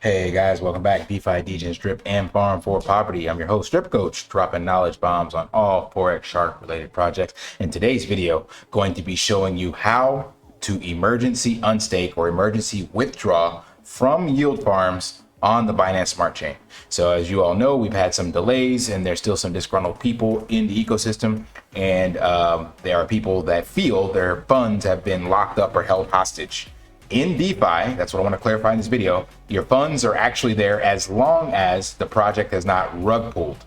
Hey guys, welcome back. DeFi, degens, drip, and farm for poverty. I'm your host, Drip Coach, dropping knowledge bombs on all Forex Shark related projects. In today's video, going to be showing you how to emergency unstake or emergency withdraw from yield farms on the Binance Smart Chain. So as you all know, we've had some delays and there's still some disgruntled people in the ecosystem. And there are people that feel their funds have been locked up or held hostage. In DeFi, that's what I want to clarify in this video, your funds are actually there as long as the project has not rug pulled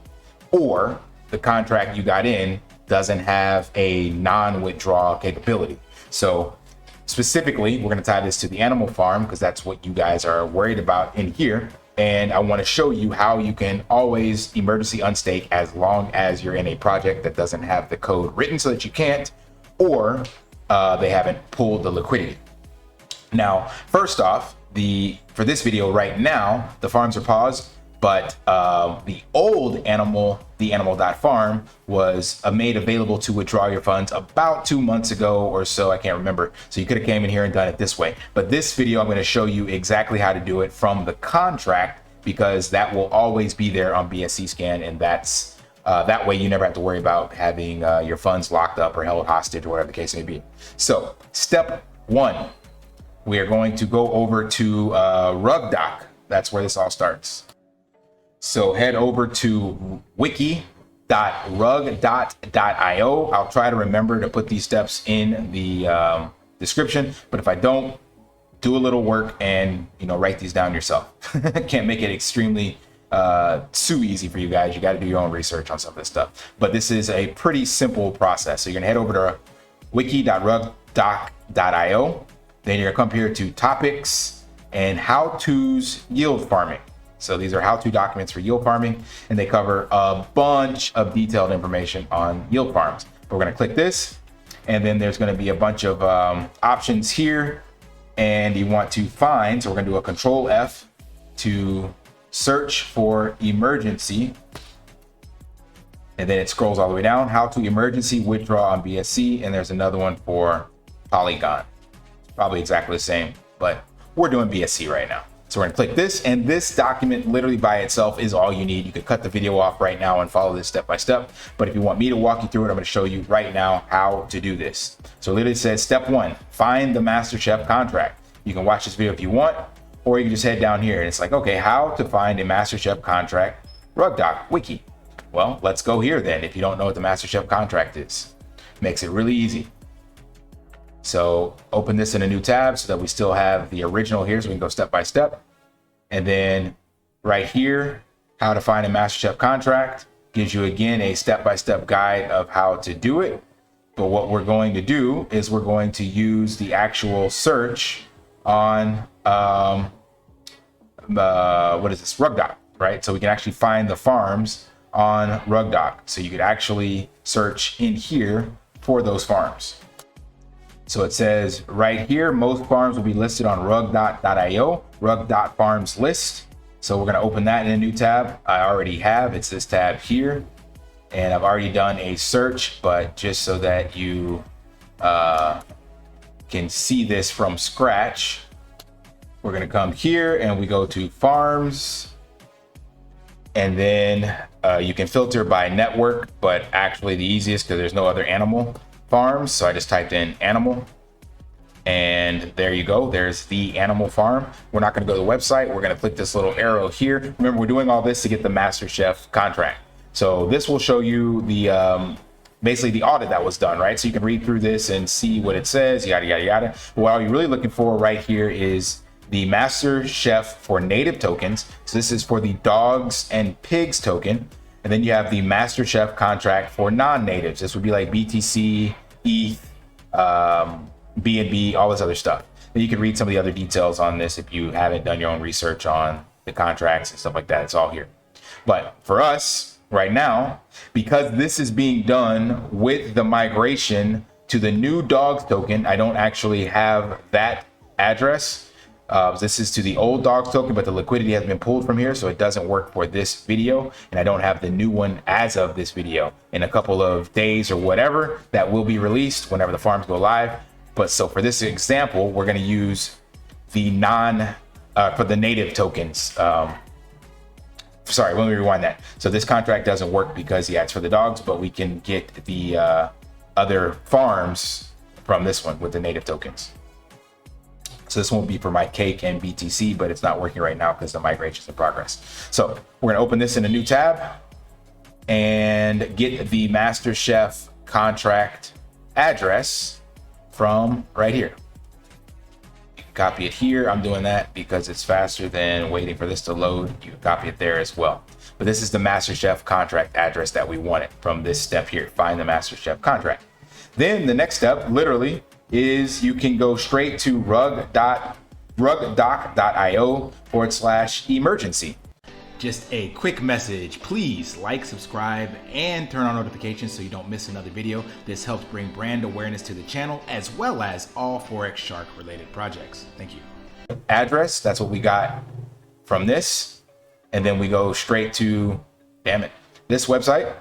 or the contract you got in doesn't have a non-withdrawal capability. So specifically, we're going to tie this to the animal farm because that's what you guys are worried about in here. And I want to show you how you can always emergency unstake as long as you're in a project that doesn't have the code written so that you can't, or they haven't pulled the liquidity. Now, first off, for this video right now, the farms are paused, but the old animal.farm was made available to withdraw your funds about 2 months ago or so. I can't remember. So you could have came in here and done it this way. But this video, I'm going to show you exactly how to do it from the contract, because that will always be there on BSC scan. And that's that way you never have to worry about having your funds locked up or held hostage or whatever the case may be. So step one. We are going to go over to RugDoc. That's where this all starts. So head over to wiki.rug.io. I'll try to remember to put these steps in the description, but if I don't, do a little work and write these down yourself. Can't make it extremely too easy for you guys. You got to do your own research on some of this stuff. But this is a pretty simple process. So you're gonna head over to wiki.rugdoc.io. Then you're gonna come here to topics and how-tos yield farming. So these are how-to documents for yield farming, and they cover a bunch of detailed information on yield farms. We're gonna click this, and then there's gonna be a bunch of options here, and you want to find, so we're gonna do a Control F to search for emergency, and then it scrolls all the way down, how to emergency withdraw on BSC, and there's another one for Polygon. Probably exactly the same, but we're doing BSC right now. So we're gonna click this, and this document literally by itself is all you need. You could cut the video off right now and follow this step by step. But if you want me to walk you through it, I'm gonna show you right now how to do this. So it literally says step one, find the Master Chef contract. You can watch this video if you want, or you can just head down here and it's like, okay, how to find a Master Chef contract, RugDoc, Wiki. Well, let's go here then if you don't know what the Master Chef contract is. Makes it really easy. So open this in a new tab so that we still have the original here, so we can go step by step. And then right here, how to find a Master Chef contract gives you again a step-by-step guide of how to do it. But what we're going to do is we're going to use the actual search on what is this, RugDoc, right? So we can actually find the farms on RugDoc. So you could actually search in here for those farms. So it says right here, most farms will be listed on rug.io, rug.farms list. So we're gonna open that in a new tab. I already have, it's this tab here. And I've already done a search, but just so that you can see this from scratch, we're gonna come here and we go to farms. And then you can filter by network, but actually the easiest, because there's no other animal farms, so I just typed in animal, and there you go, there's the animal farm. We're not going to go to the website, we're going to click this little arrow here. Remember, we're doing all this to get the Master Chef contract. So this will show you the basically the audit that was done, right? So you can read through this and see what it says, yada yada yada. But what you're really looking for right here is the Master Chef for native tokens. So this is for the dogs and pigs token. And then you have the Master Chef contract for non-natives. This would be like BTC, ETH, BNB, all this other stuff. And you can read some of the other details on this if you haven't done your own research on the contracts and stuff like that. It's all here. But for us right now, because this is being done with the migration to the new dogs token, I don't actually have that address. This is to the old dogs token, but the liquidity has been pulled from here, so it doesn't work for this video. And I don't have the new one as of this video. In a couple of days or whatever, that will be released whenever the farms go live. But so for this example, we're going to use the non for the native tokens. Sorry, let me rewind that. So this contract doesn't work because, yeah, it's for the dogs, but we can get the other farms from this one with the native tokens. So this won't be for my cake and BTC, but it's not working right now because the migration is in progress. So we're gonna open this in a new tab and get the Master Chef contract address from right here. You can copy it here. I'm doing that because it's faster than waiting for this to load. You can copy it there as well. But this is the Master Chef contract address that we wanted from this step here. Find the Master Chef contract. Then the next step, literally, is you can go straight to rugdoc.io/emergency. Just a quick message, please like, subscribe, and turn on notifications so you don't miss another video. This helps bring brand awareness to the channel as well as all Forex Shark related projects. Thank you. Address, that's what we got from this. And then we go straight to, damn it, this website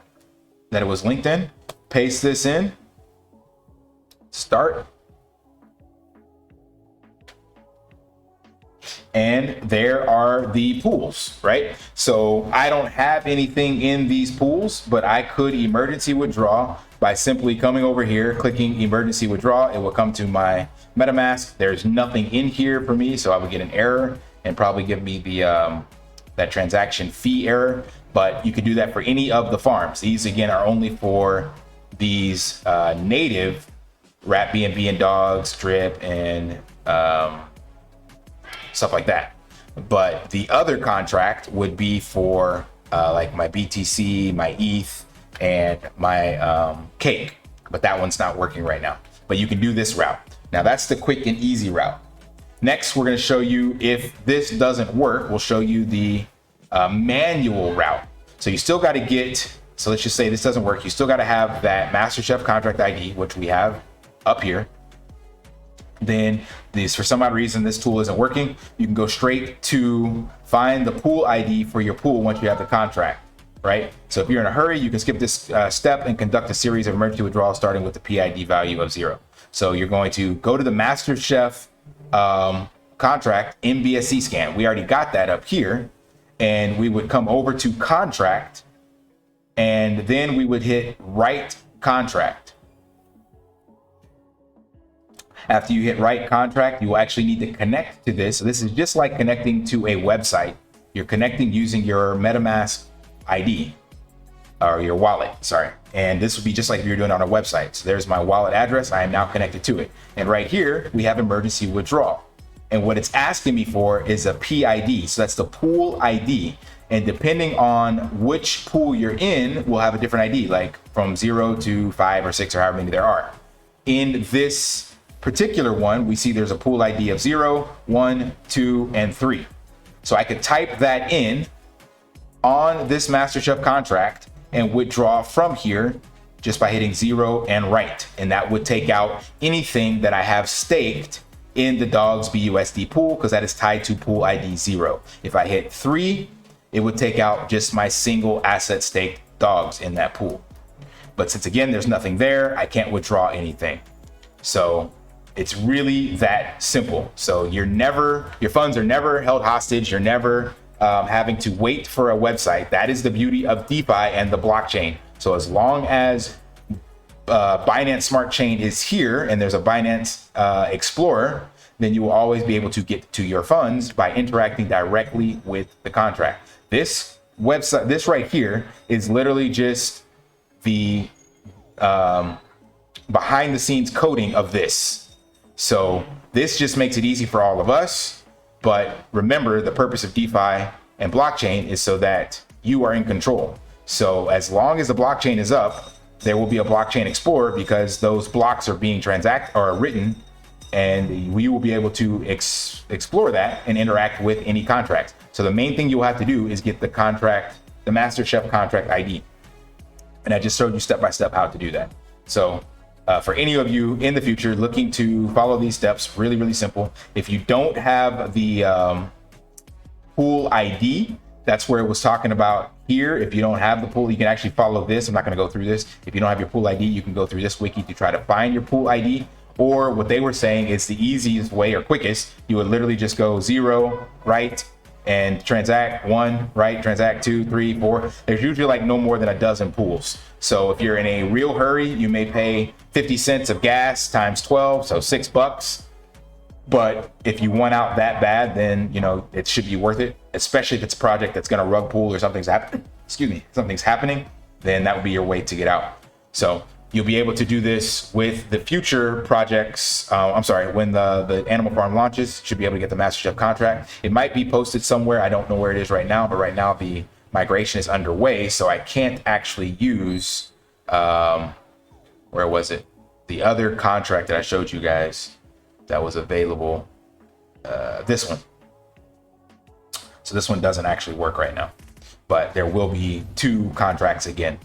that it was linked in. Paste this in, start. And there are the pools, right? So I don't have anything in these pools, but I could emergency withdraw by simply coming over here, clicking emergency withdraw. It will come to my MetaMask. There's nothing in here for me, so I would get an error and probably give me the that transaction fee error. But you can do that for any of the farms. These again are only for these native rat B&B and dogs, drip, and stuff like that. But the other contract would be for like my BTC, my ETH, and my cake. But that one's not working right now. But you can do this route. Now that's the quick and easy route. Next, we're going to show you if this doesn't work, we'll show you the manual route. So you still got to get, so let's just say this doesn't work. You still got to have that Master Chef contract ID, which we have up here. Then this, for some odd reason, this tool isn't working. You can go straight to find the pool ID for your pool once you have the contract, right? So if you're in a hurry, you can skip this step and conduct a series of emergency withdrawals starting with the PID value of 0. So you're going to go to the Master Chef contract in BSC scan. We already got that up here, and we would come over to contract, and then we would hit write contract. After you hit write contract, you will actually need to connect to this. So this is just like connecting to a website. You're connecting using your MetaMask ID or your wallet, sorry. And this would be just like if you're doing it on a website. So there's my wallet address. I am now connected to it. And right here, we have emergency withdrawal. And what it's asking me for is a PID. So that's the pool ID. And depending on which pool you're in, we'll have a different ID, like from 0 to 5 or 6 or however many there are. In this particular one, we see there's a pool ID of 0, 1, 2, and 3. So I could type that in on this Master Chef contract and withdraw from here just by hitting 0 and write. And that would take out anything that I have staked in the dogs BUSD pool, because that is tied to pool ID 0. If I hit 3, it would take out just my single asset staked dogs in that pool. But since again, there's nothing there, I can't withdraw anything. So it's really that simple. So your funds are never held hostage. You're never having to wait for a website. That is the beauty of DeFi and the blockchain. So as long as Binance Smart Chain is here and there's a Binance Explorer, then you will always be able to get to your funds by interacting directly with the contract. This website, this right here, is literally just the behind the scenes coding of this. So this just makes it easy for all of us. But remember, the purpose of DeFi and blockchain is so that you are in control. So as long as the blockchain is up, there will be a blockchain explorer, because those blocks are being written, and we will be able to explore that and interact with any contracts. So the main thing you'll have to do is get the Master Chef contract ID. And I just showed you step by step how to do that. So for any of you in the future looking to follow these steps, really, really simple. If you don't have the pool ID, that's where it was talking about here. If you don't have the pool, you can actually follow this. I'm not going to go through this. If you don't have your pool ID, you can go through this wiki to try to find your pool ID. Or what they were saying is the easiest way or quickest, you would literally just go 0, right, and transact 1, right, transact 2, 3, 4. There's usually like no more than a dozen pools. So if you're in a real hurry, you may pay 50 cents of gas times 12, so $6. But if you want out that bad, then, you know, it should be worth it, especially if it's a project that's going to rug pool or something's happening. Excuse me, something's happening, then that would be your way to get out. So you'll be able to do this with the future projects. When the Animal Farm launches, should be able to get the Master Chef contract. It might be posted somewhere. I don't know where it is right now, but right now the migration is underway. So I can't actually use, where was it? The other contract that I showed you guys that was available, this one. So this one doesn't actually work right now, but there will be 2 contracts again.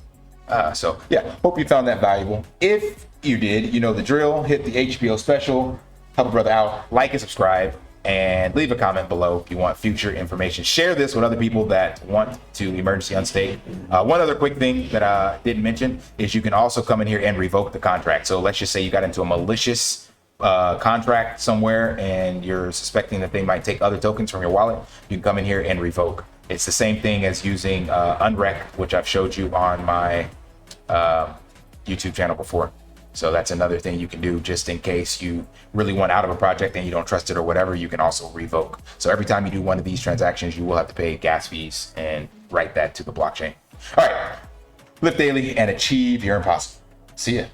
So yeah, hope you found that valuable. If you did, you know the drill. Hit the HBO special, help a brother out, like and subscribe, and leave a comment below if you want future information. Share this with other people that want to emergency unstake. One other quick thing that I didn't mention is you can also come in here and revoke the contract. So let's just say you got into a malicious contract somewhere and you're suspecting that they might take other tokens from your wallet. You can come in here and revoke. It's the same thing as using unrec, which I've showed you on my YouTube channel before. So that's another thing you can do just in case you really want out of a project and you don't trust it or whatever. You can also revoke. So every time you do one of these transactions, you will have to pay gas fees and write that to the blockchain. All right, live daily and achieve your impossible. See ya.